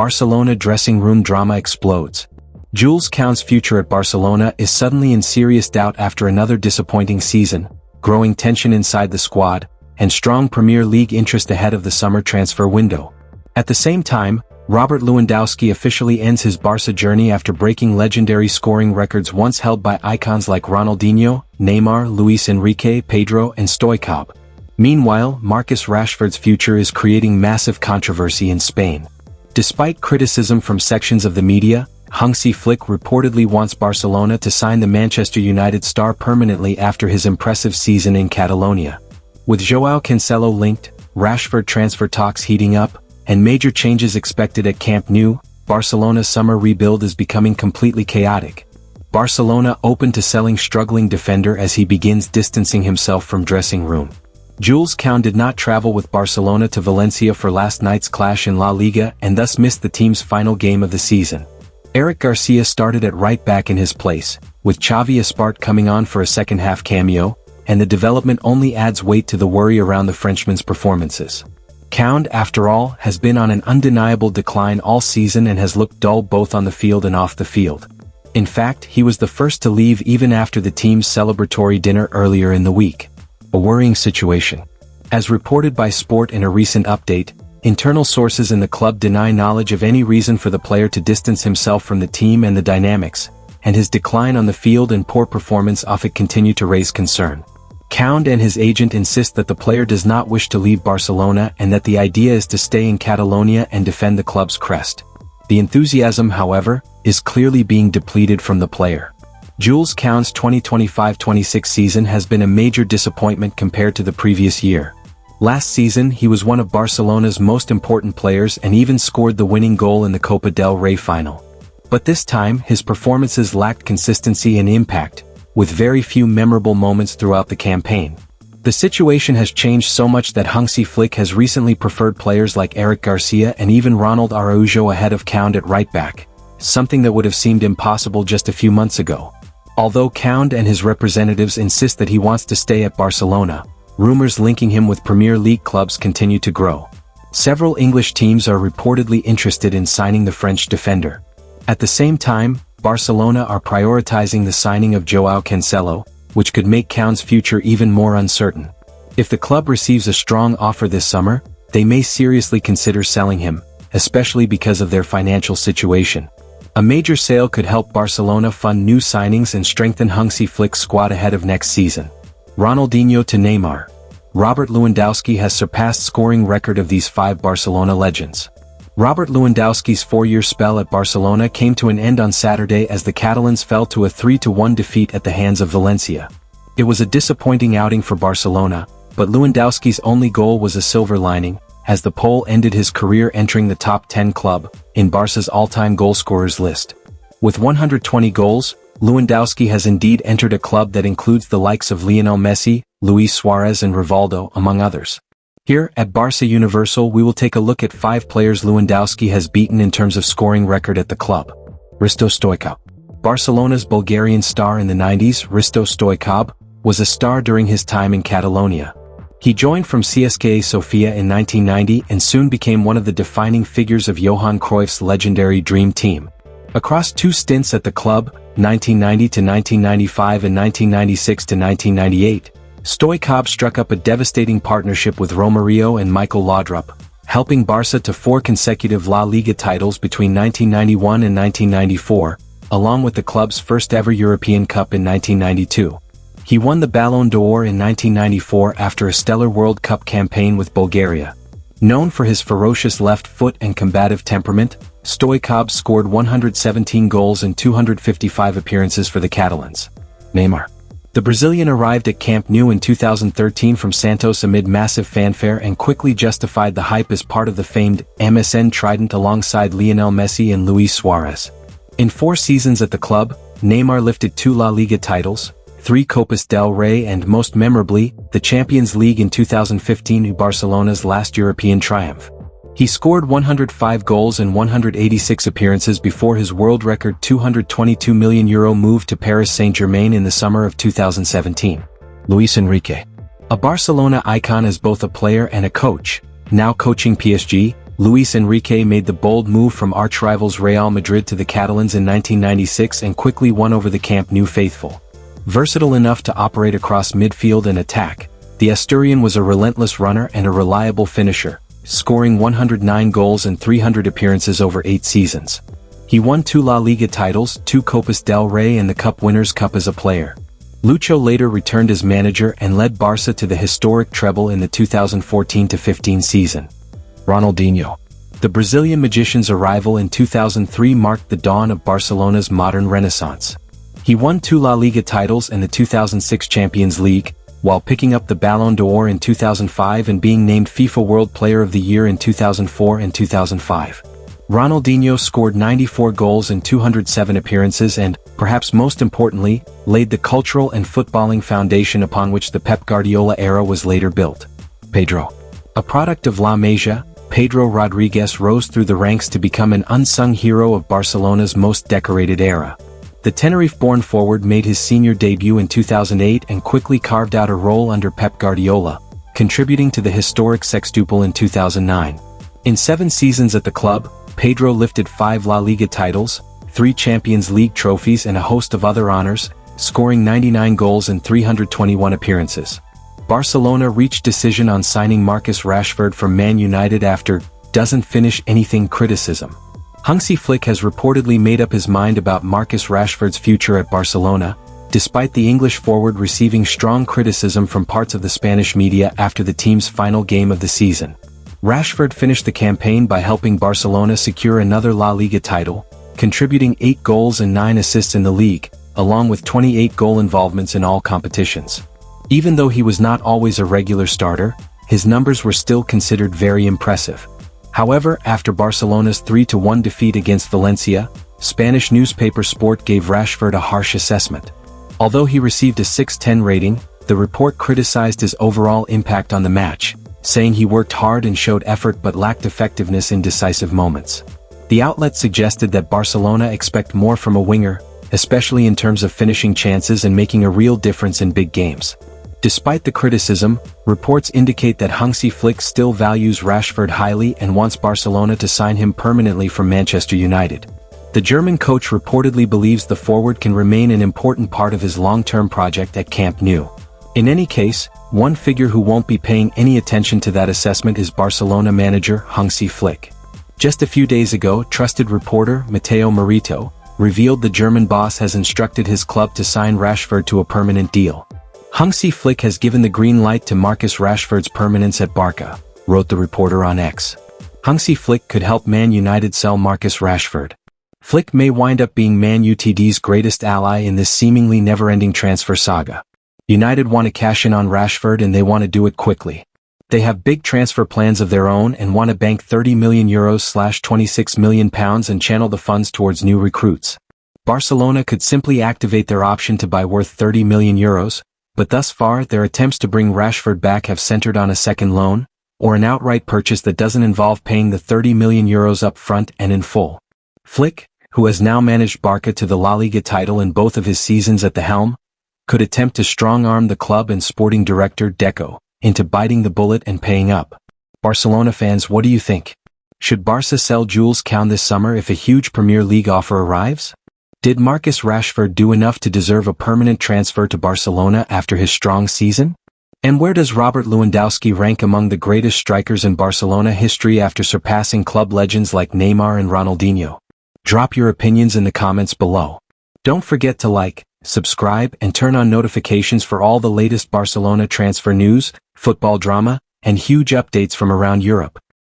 Barcelona dressing room drama explodes. Jules Kounde's future at Barcelona is suddenly in serious doubt after another disappointing season, growing tension inside the squad, and strong Premier League interest ahead of the summer transfer window. At the same time, Robert Lewandowski officially ends his Barca journey after breaking legendary scoring records once held by icons like Ronaldinho, Neymar, Luis Enrique, Pedro, and Stoichkov. Meanwhile, Marcus Rashford's future is creating massive controversy in Spain. Despite criticism from sections of the media, Hansi Flick reportedly wants Barcelona to sign the Manchester United star permanently after his impressive season in Catalonia. With Joao Cancelo linked, Rashford transfer talks heating up, and major changes expected at Camp Nou, Barcelona's summer rebuild is becoming completely chaotic. Barcelona open to selling struggling defender as he begins distancing himself from dressing room. Jules Kounde did not travel with Barcelona to Valencia for last night's clash in La Liga and thus missed the team's final game of the season. Eric Garcia started at right back in his place, with Xavi Espart coming on for a second-half cameo, and the development only adds weight to the worry around the Frenchman's performances. Kounde, after all, has been on an undeniable decline all season and has looked dull both on the field and off the field. In fact, he was the first to leave even after the team's celebratory dinner earlier in the week. A worrying situation. As reported by Sport in a recent update, internal sources in the club deny knowledge of any reason for the player to distance himself from the team and the dynamics, and his decline on the field and poor performance off it continue to raise concern. Kounde and his agent insist that the player does not wish to leave Barcelona and that the idea is to stay in Catalonia and defend the club's crest. The enthusiasm, however, is clearly being depleted from the player. Jules Kounde's 2025-26 season has been a major disappointment compared to the previous year. Last season he was one of Barcelona's most important players and even scored the winning goal in the Copa del Rey final. But this time his performances lacked consistency and impact, with very few memorable moments throughout the campaign. The situation has changed so much that Hansi Flick has recently preferred players like Eric Garcia and even Ronald Araujo ahead of Kounde at right back, something that would have seemed impossible just a few months ago. Although Kounde and his representatives insist that he wants to stay at Barcelona, rumors linking him with Premier League clubs continue to grow. Several English teams are reportedly interested in signing the French defender. At the same time, Barcelona are prioritizing the signing of Joao Cancelo, which could make Kounde's future even more uncertain. If the club receives a strong offer this summer, they may seriously consider selling him, especially because of their financial situation. A major sale could help Barcelona fund new signings and strengthen Hansi Flick's squad ahead of next season. Ronaldinho to Neymar. Robert Lewandowski has surpassed scoring record of these five Barcelona legends. Robert Lewandowski's four-year spell at Barcelona came to an end on Saturday as the Catalans fell to a 3-1 defeat at the hands of Valencia. It was a disappointing outing for Barcelona, but Lewandowski's only goal was a silver lining, as the Pole ended his career entering the top 10 club in Barca's all-time goalscorers list. With 120 goals, Lewandowski has indeed entered a club that includes the likes of Lionel Messi, Luis Suarez and Rivaldo, among others. Here, at Barca Universal, we will take a look at 5 players Lewandowski has beaten in terms of scoring record at the club. Hristo Stoichkov. Barcelona's Bulgarian star in the 90s, Hristo Stoichkov, was a star during his time in Catalonia. He joined from CSKA Sofia in 1990 and soon became one of the defining figures of Johan Cruyff's legendary Dream Team. Across 2 stints at the club, 1990 to 1995 and 1996 to 1998, Stoichkov struck up a devastating partnership with Romario and Michael Laudrup, helping Barca to 4 consecutive La Liga titles between 1991 and 1994, along with the club's first-ever European Cup in 1992. He won the Ballon d'Or in 1994 after a stellar World Cup campaign with Bulgaria. Known for his ferocious left foot and combative temperament, Stoichkov scored 117 goals in 255 appearances for the Catalans. Neymar. The Brazilian arrived at Camp Nou in 2013 from Santos amid massive fanfare and quickly justified the hype as part of the famed MSN trident alongside Lionel Messi and Luis Suarez. In 4 seasons at the club, Neymar lifted 2 La Liga titles, 3 Copas del Rey and most memorably, the Champions League in 2015, Barcelona's last European triumph. He scored 105 goals in 186 appearances before his world record €222 million move to Paris Saint-Germain in the summer of 2017. Luis Enrique. A Barcelona icon as both a player and a coach, now coaching PSG, Luis Enrique made the bold move from arch-rivals Real Madrid to the Catalans in 1996 and quickly won over the Camp Nou faithful. Versatile enough to operate across midfield and attack, the Asturian was a relentless runner and a reliable finisher, scoring 109 goals in 300 appearances over 8 seasons. He won 2 La Liga titles, 2 Copas del Rey and the Cup Winners' Cup as a player. Lucho later returned as manager and led Barca to the historic treble in the 2014-15 season. Ronaldinho. The Brazilian magician's arrival in 2003 marked the dawn of Barcelona's modern renaissance. He won 2 La Liga titles and the 2006 Champions League, while picking up the Ballon d'Or in 2005 and being named FIFA World Player of the Year in 2004 and 2005. Ronaldinho scored 94 goals in 207 appearances and, perhaps most importantly, laid the cultural and footballing foundation upon which the Pep Guardiola era was later built. Pedro. A product of La Masia, Pedro Rodriguez rose through the ranks to become an unsung hero of Barcelona's most decorated era. The Tenerife-born forward made his senior debut in 2008 and quickly carved out a role under Pep Guardiola, contributing to the historic sextuple in 2009. In 7 seasons at the club, Pedro lifted 5 La Liga titles, 3 Champions League trophies and a host of other honors, scoring 99 goals in 321 appearances. Barcelona reached decision on signing Marcus Rashford from Man United after doesn't finish anything criticism. Hansi Flick has reportedly made up his mind about Marcus Rashford's future at Barcelona, despite the English forward receiving strong criticism from parts of the Spanish media after the team's final game of the season. Rashford finished the campaign by helping Barcelona secure another La Liga title, contributing 8 goals and 9 assists in the league, along with 28 goal involvements in all competitions. Even though he was not always a regular starter, his numbers were still considered very impressive. However, after Barcelona's 3-1 defeat against Valencia, Spanish newspaper Sport gave Rashford a harsh assessment. Although he received a 6/10 rating, the report criticized his overall impact on the match, saying he worked hard and showed effort but lacked effectiveness in decisive moments. The outlet suggested that Barcelona expect more from a winger, especially in terms of finishing chances and making a real difference in big games. Despite the criticism, reports indicate that Hansi Flick still values Rashford highly and wants Barcelona to sign him permanently from Manchester United. The German coach reportedly believes the forward can remain an important part of his long-term project at Camp Nou. In any case, one figure who won't be paying any attention to that assessment is Barcelona manager Hansi Flick. Just a few days ago, trusted reporter Matteo Marito revealed the German boss has instructed his club to sign Rashford to a permanent deal. Hansi Flick has given the green light to Marcus Rashford's permanence at Barca, wrote the reporter on X. Hansi Flick could help Man United sell Marcus Rashford. Flick may wind up being Man Utd's greatest ally in this seemingly never-ending transfer saga. United want to cash in on Rashford and they want to do it quickly. They have big transfer plans of their own and want to bank €30 million / £26 million and channel the funds towards new recruits. Barcelona could simply activate their option to buy worth €30 million, but thus far their attempts to bring Rashford back have centered on a second loan, or an outright purchase that doesn't involve paying the €30 million up front and in full. Flick, who has now managed Barca to the La Liga title in both of his seasons at the helm, could attempt to strong-arm the club and sporting director Deco into biting the bullet and paying up. Barcelona fans, what do you think? Should Barca sell Jules Kounde this summer if a huge Premier League offer arrives? Did Marcus Rashford do enough to deserve a permanent transfer to Barcelona after his strong season? And where does Robert Lewandowski rank among the greatest strikers in Barcelona history after surpassing club legends like Neymar and Ronaldinho? Drop your opinions in the comments below. Don't forget to like, subscribe and turn on notifications for all the latest Barcelona transfer news, football drama, and huge updates from around Europe.